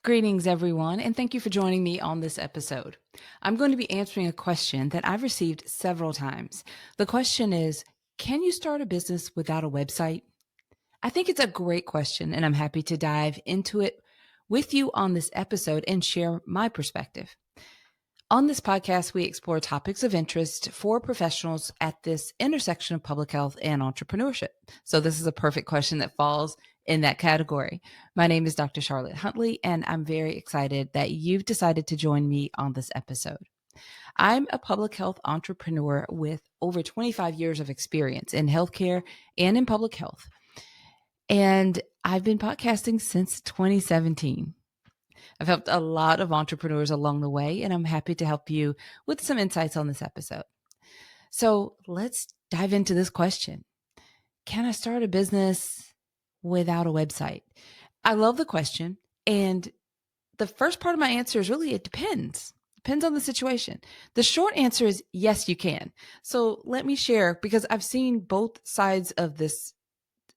Greetings, everyone, and thank you for joining me on this episode. I'm going to be answering a question that I've received several times. The question is, can you start a business without a website? I think it's a great question, and I'm happy to dive into it with you on this episode and share my perspective. On this podcast, we explore topics of interest for professionals at this intersection of public health and entrepreneurship. So, this is a perfect question that falls in that category. My name is Dr. Charlotte Huntley, and I'm very excited that you've decided to join me on this episode. I'm a public health entrepreneur with over 25 years of experience in healthcare and in public health. And I've been podcasting since 2017. I've helped a lot of entrepreneurs along the way, and I'm happy to help you with some insights on this episode. So let's dive into this question. Can I start a business without a website? I love the question. And the first part of my answer is really, it depends. Depends on the situation. The short answer is yes, you can. So let me share, because I've seen both sides of this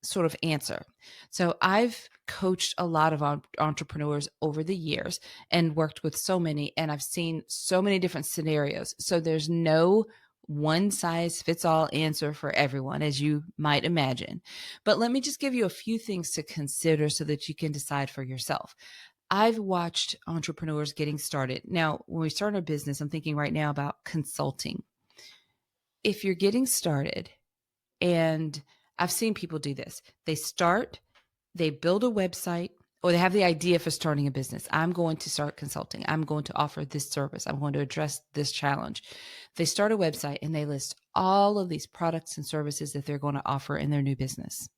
sort of answer. So I've coached a lot of entrepreneurs over the years and worked with so many, and I've seen so many different scenarios. So there's no one size fits all answer for everyone, as you might imagine. But let me just give you a few things to consider so that you can decide for yourself. I've watched entrepreneurs getting started. Now, when we start a business, I'm thinking right now about consulting. If you're getting started, and I've seen people do this, they build a website, or they have the idea for starting a business. I'm going to start consulting. I'm going to offer this service. I'm going to address this challenge. They start a website and they list all of these products and services that they're going to offer in their new business.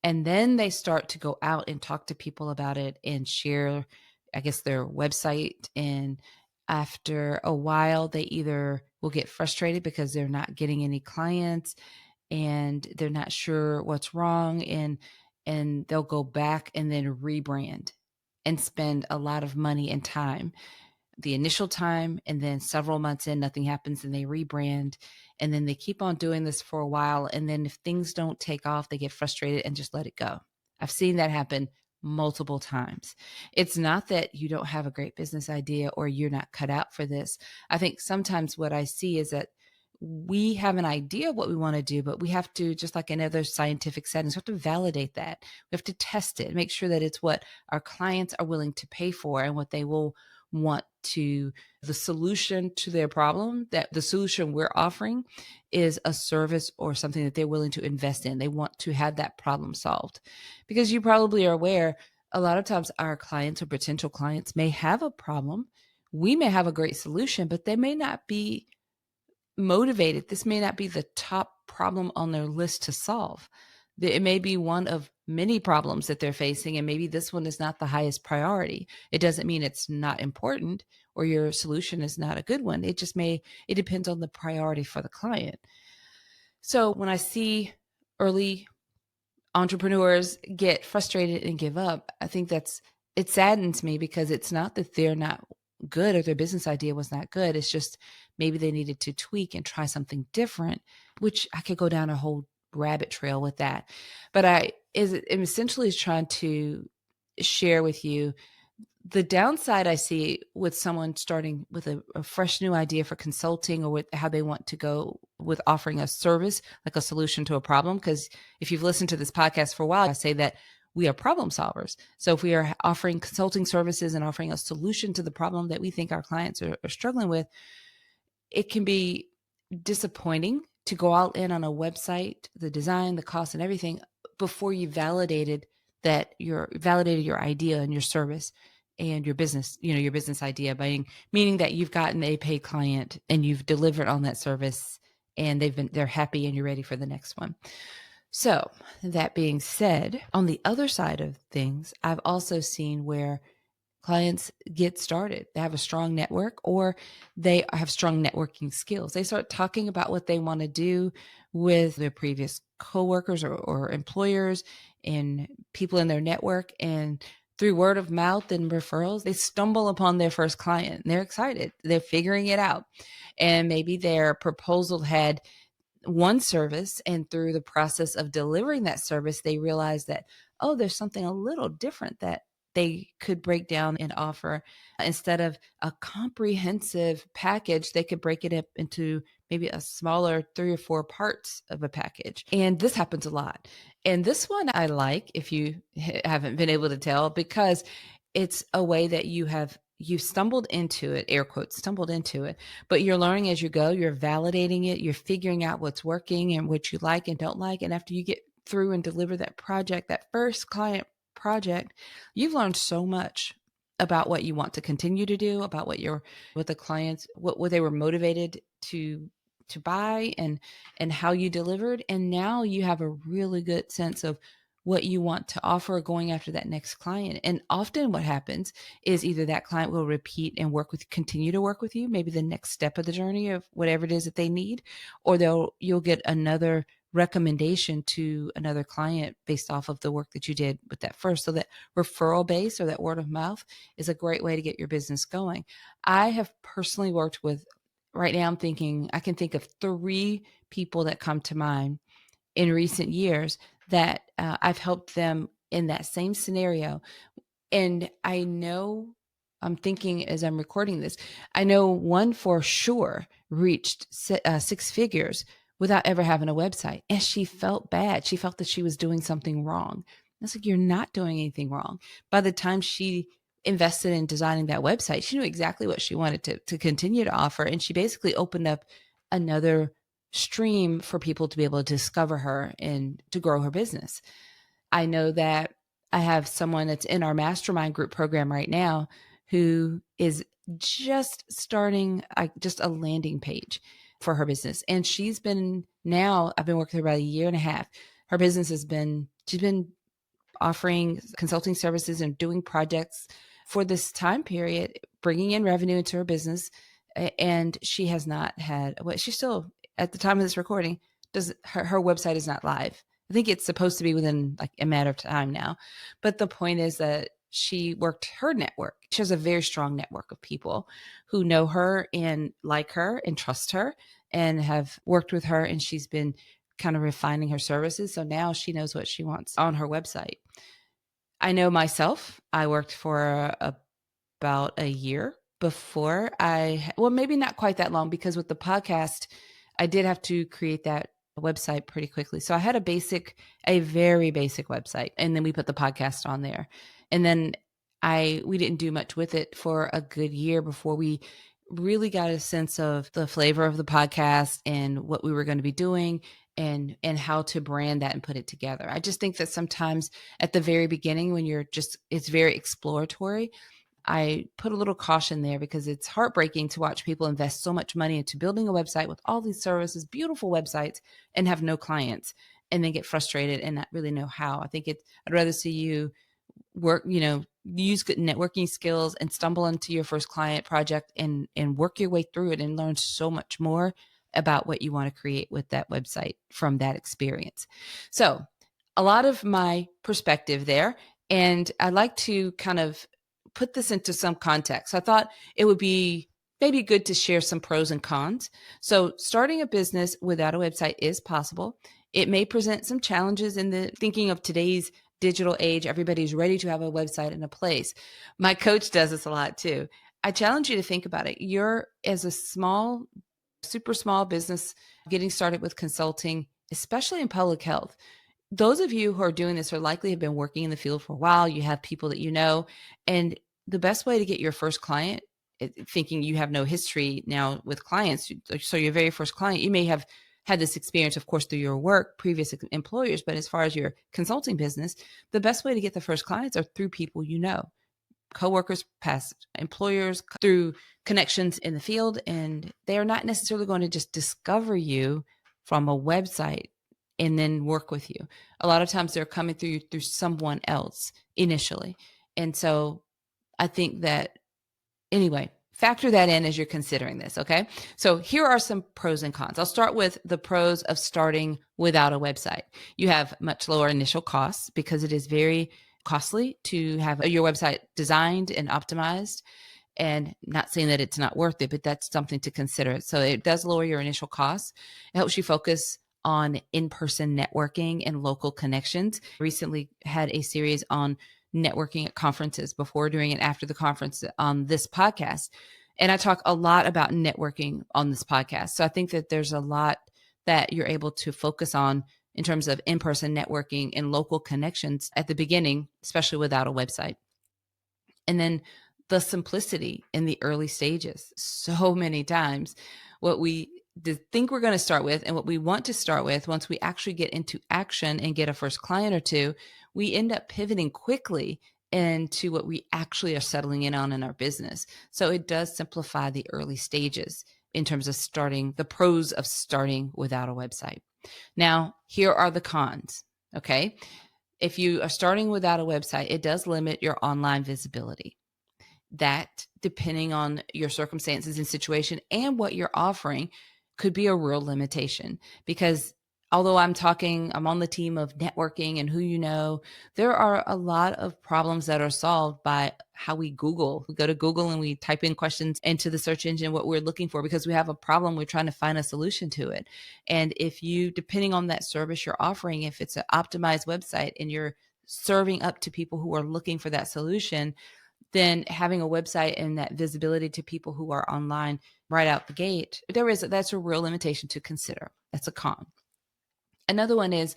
And then they start to go out and talk to people about it and share, I guess, their website. And after a while, they either will get frustrated because they're not getting any clients and they're not sure what's wrong, and they'll go back and then rebrand and spend a lot of money and time, the initial time, and then several months in, nothing happens and they rebrand, and then they keep on doing this for a while, and then if things don't take off, they get frustrated and just let it go. I've seen that happen multiple times. It's not that you don't have a great business idea or you're not cut out for this. I think sometimes what I see is that we have an idea of what we want to do, but we have to, just like in other scientific settings, we have to validate that. We have to test it, make sure that it's what our clients are willing to pay for and what they will want to, the solution to their problem, that the solution we're offering is a service or something that they're willing to invest in. They want to have that problem solved. Because you probably are aware, a lot of times our clients or potential clients may have a problem. We may have a great solution, but they may not be motivated. This may not be the top problem on their list to solve. It may be one of many problems that they're facing, and maybe this one is not the highest priority. It doesn't mean it's not important or your solution is not a good one. It depends on the priority for the client. So when I see early entrepreneurs get frustrated and give up, I think it saddens me, because it's not that they're not good or their business idea was not good. It's just maybe they needed to tweak and try something different, which I could go down a whole rabbit trail with that. But I'm essentially trying to share with you the downside I see with someone starting with a fresh new idea for consulting, or with how they want to go with offering a service, like a solution to a problem. Because if you've listened to this podcast for a while, I say that we are problem solvers. So if we are offering consulting services and offering a solution to the problem that we think our clients are struggling with, it can be disappointing to go all in on a website, the design, the cost, and everything, before you validated your idea and your service and your business, your business idea, meaning that you've gotten a paid client and you've delivered on that service and they're happy and you're ready for the next one. So that being said, on the other side of things, I've also seen where clients get started. They have a strong network, or they have strong networking skills. They start talking about what they want to do with their previous coworkers or employers and people in their network. And through word of mouth and referrals, they stumble upon their first client. They're excited. They're figuring it out. And maybe their proposal had one service, and through the process of delivering that service, they realize that, oh, there's something a little different that they could break down and offer, instead of a comprehensive package, they could break it up into maybe a smaller 3 or 4 parts of a package. And this happens a lot. And this one I like, if you haven't been able to tell, because it's a way that you've stumbled into it, air quotes, stumbled into it, but you're learning as you go, you're validating it, you're figuring out what's working and what you like and don't like. And after you get through and deliver that project, that first client project, you've learned so much about what you want to continue to do, about what the clients, what they were motivated to buy, and how you delivered. And now you have a really good sense of what you want to offer going after that next client. And often what happens is either that client will repeat and continue to work with you, maybe the next step of the journey of whatever it is that they need, or you'll get another recommendation to another client based off of the work that you did with that first. So that referral base, or that word of mouth, is a great way to get your business going. I have personally worked with, right now I can think of 3 people that come to mind in recent years that I've helped them in that same scenario. And I'm thinking as I'm recording this, I know one for sure reached 6 figures without ever having a website. And she felt bad. She felt that she was doing something wrong. I was like, you're not doing anything wrong. By the time she invested in designing that website, she knew exactly what she wanted to continue to offer. And she basically opened up another stream for people to be able to discover her and to grow her business. I know that I have someone that's in our Mastermind Group Program right now who is just starting just a landing page for her business. And I've been working with her about 1.5 years. Her business she's been offering consulting services and doing projects for this time period, bringing in revenue into her business. And she has not had, she still, at the time of this recording, her website is not live. I think it's supposed to be within like a matter of time now. But the point is that she worked her network. She has a very strong network of people who know her and like her and trust her and have worked with her. And she's been kind of refining her services. So now she knows what she wants on her website. I know myself, I worked for about a year before maybe not quite that long, because with the podcast, I did have to create that website pretty quickly. So I had a very basic website, and then we put the podcast on there. And then we didn't do much with it for a good year before we really got a sense of the flavor of the podcast and what we were going to be doing and how to brand that and put it together. I just think that sometimes at the very beginning, when it's very exploratory, I put a little caution there, because it's heartbreaking to watch people invest so much money into building a website with all these services, beautiful websites, and have no clients, and then get frustrated and not really know how. I'd rather see you work, use good networking skills and stumble into your first client project and work your way through it and learn so much more about what you want to create with that website from that experience. So a lot of my perspective there, and I'd like to kind of put this into some context. I thought it would be maybe good to share some pros and cons. So starting a business without a website is possible. It may present some challenges in the thinking of today's digital age. Everybody's ready to have a website and a place. My coach does this a lot too. I challenge you to think about it. You're, as a super small business getting started with consulting, especially in public health, those of you who are doing this are likely have been working in the field for a while. You have people that you know, and the best way to get your first client, thinking you have no history now with clients, so your very first client, you may have had this experience, of course, through your work, previous employers, but as far as your consulting business, the best way to get the first clients are through people you know, coworkers, past employers, through connections in the field. And they are not necessarily going to just discover you from a website and then work with you. A lot of times they're coming through someone else initially. And so I think that, anyway, factor that in as you're considering this, okay? So here are some pros and cons. I'll start with the pros of starting without a website. You have much lower initial costs, because it is very costly to have your website designed and optimized. And not saying that it's not worth it, but that's something to consider. So it does lower your initial costs. It helps you focus on in-person networking and local connections. Recently had a series on networking at conferences before, during, and after the conference on this podcast. And I talk a lot about networking on this podcast. So I think that there's a lot that you're able to focus on in terms of in-person networking and local connections at the beginning, especially without a website. And then the simplicity in the early stages. So many times, what we think we're going to start with and what we want to start with, once we actually get into action and get a first client or two, we end up pivoting quickly into what we actually are settling in on in our business. So it does simplify the early stages in terms of starting, the pros of starting without a website. Now, here are the cons. Okay. If you are starting without a website, it does limit your online visibility. That, depending on your circumstances and situation and what you're offering, could be a real limitation. Because although I'm on the team of networking and who you know, there are a lot of problems that are solved by how we Google. We go to Google and we type in questions into the search engine, what we're looking for, because we have a problem. We're trying to find a solution to it. And if you, depending on that service you're offering, if it's an optimized website and you're serving up to people who are looking for that solution, then having a website and that visibility to people who are online right out the gate, that's a real limitation to consider. That's a con. Another one is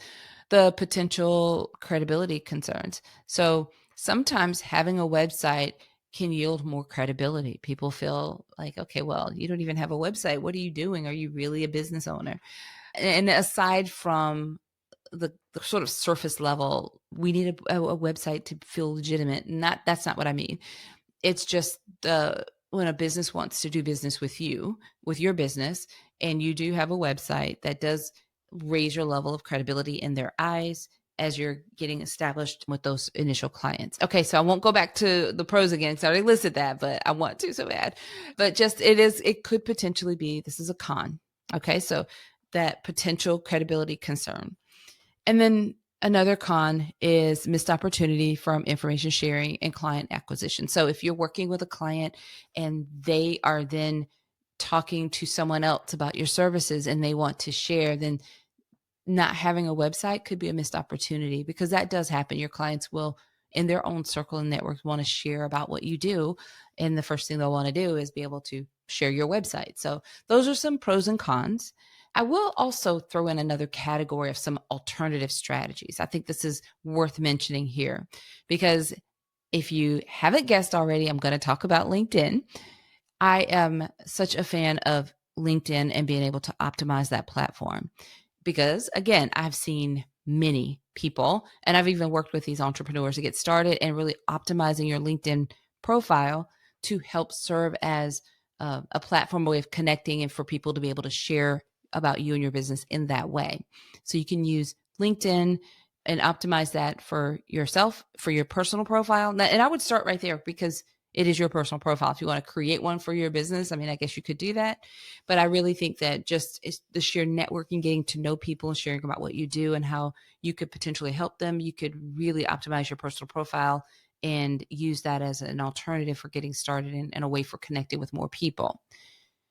the potential credibility concerns. So sometimes having a website can yield more credibility. People feel like, okay, well, you don't even have a website. What are you doing? Are you really a business owner? And aside from the sort of surface level, we need a website to feel legitimate. That's not what I mean. It's just when a business wants to do business with you, with your business, and you do have a website, that does raise your level of credibility in their eyes as you're getting established with those initial clients. Okay, so I won't go back to the pros again, because I already listed that, but I want to so bad. But it could potentially be, this is a con. Okay, so that potential credibility concern. And then another con is missed opportunity from information sharing and client acquisition. So if you're working with a client and they are then talking to someone else about your services and they want to share, then not having a website could be a missed opportunity, because that does happen. Your clients will, in their own circle and networks, want to share about what you do. And the first thing they'll want to do is be able to share your website. So those are some pros and cons. I will also throw in another category of some alternative strategies. I think this is worth mentioning here, because if you haven't guessed already, I'm going to talk about LinkedIn. I am such a fan of LinkedIn and being able to optimize that platform, because again, I've seen many people, and I've even worked with these entrepreneurs to get started and really optimizing your LinkedIn profile to help serve as a platform, way of connecting, and for people to be able to share about you and your business in that way. So you can use LinkedIn and optimize that for yourself, for your personal profile. And I would start right there, because it is your personal profile. If you want to create one for your business, I mean, I guess you could do that. But I really think that just the sheer networking, getting to know people and sharing about what you do and how you could potentially help them, you could really optimize your personal profile and use that as an alternative for getting started and a way for connecting with more people.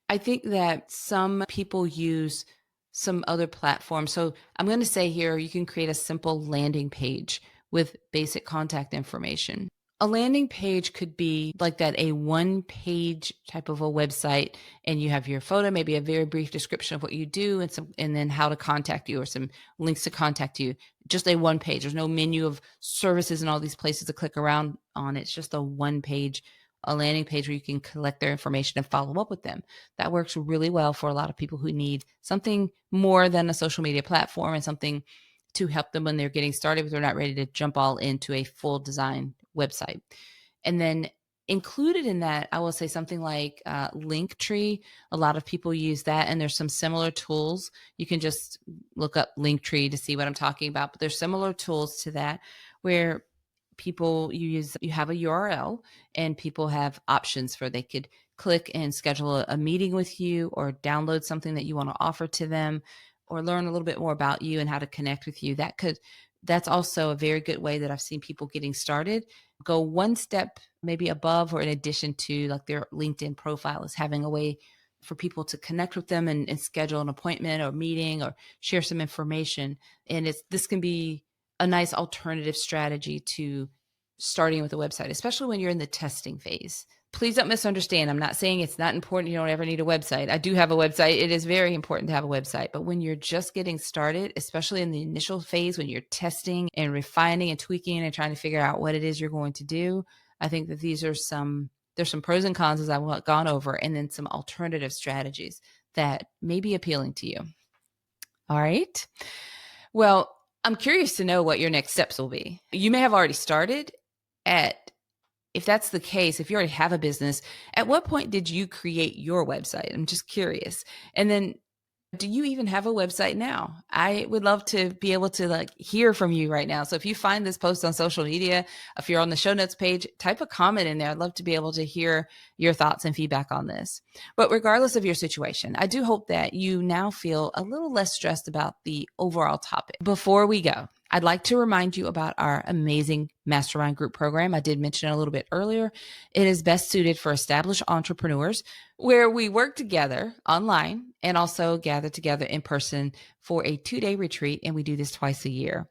I think that some people use some other platforms. So I'm going to say here, you can create a simple landing page with basic contact information. A landing page could be like that, a one-page type of a website, and you have your photo, maybe a very brief description of what you do, and then how to contact you or some links to contact you. Just a one page. There's no menu of services and all these places to click around on. It's just a one page, a landing page where you can collect their information and follow up with them. That works really well for a lot of people who need something more than a social media platform and something to help them when they're getting started, but they're not ready to jump all into a full design website. And then included in that, I will say something like Linktree. A lot of people use that, and there's some similar tools. You can just look up Linktree to see what I'm talking about, but there's similar tools to that where you have a URL and people have options for, they could click and schedule a meeting with you, or download something that you want to offer to them, or learn a little bit more about you and how to connect with you. That's also a very good way that I've seen people getting started go one step maybe above or in addition to like their LinkedIn profile, is having a way for people to connect with them and schedule an appointment or meeting or share some information. And this can be a nice alternative strategy to starting with a website, especially when you're in the testing phase. Please don't misunderstand. I'm not saying it's not important. You don't ever need a website. I do have a website. It is very important to have a website. But when you're just getting started, especially in the initial phase, when you're testing and refining and tweaking and trying to figure out what it is you're going to do, I think that there's some pros and cons as I've gone over, and then some alternative strategies that may be appealing to you. All right. Well, I'm curious to know what your next steps will be. You may have already started. If that's the case, if you already have a business, at what point did you create your website? I'm just curious. And then, do you even have a website now? I would love to be able to hear from you right now. So if you find this post on social media, if you're on the show notes page, type a comment in there. I'd love to be able to hear your thoughts and feedback on this. But regardless of your situation, I do hope that you now feel a little less stressed about the overall topic. Before we go, I'd like to remind you about our amazing Mastermind Group Program. I did mention it a little bit earlier. It is best suited for established entrepreneurs, where we work together online and also gather together in person for a 2-day retreat. And we do this twice a year.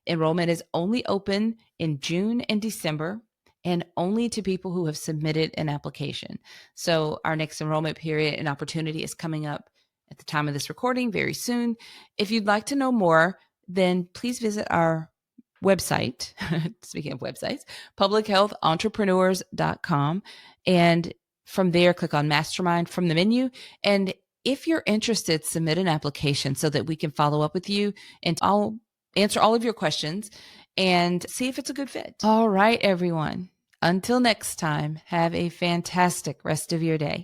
Enrollment is only open in June and December, and only to people who have submitted an application. So our next enrollment period and opportunity is coming up at the time of this recording very soon. If you'd like to know more, then please visit our website, speaking of websites, publichealthentrepreneurs.com. And from there, click on Mastermind from the menu. And if you're interested, submit an application so that we can follow up with you, and I'll answer all of your questions and see if it's a good fit. All right, everyone. Until next time, have a fantastic rest of your day.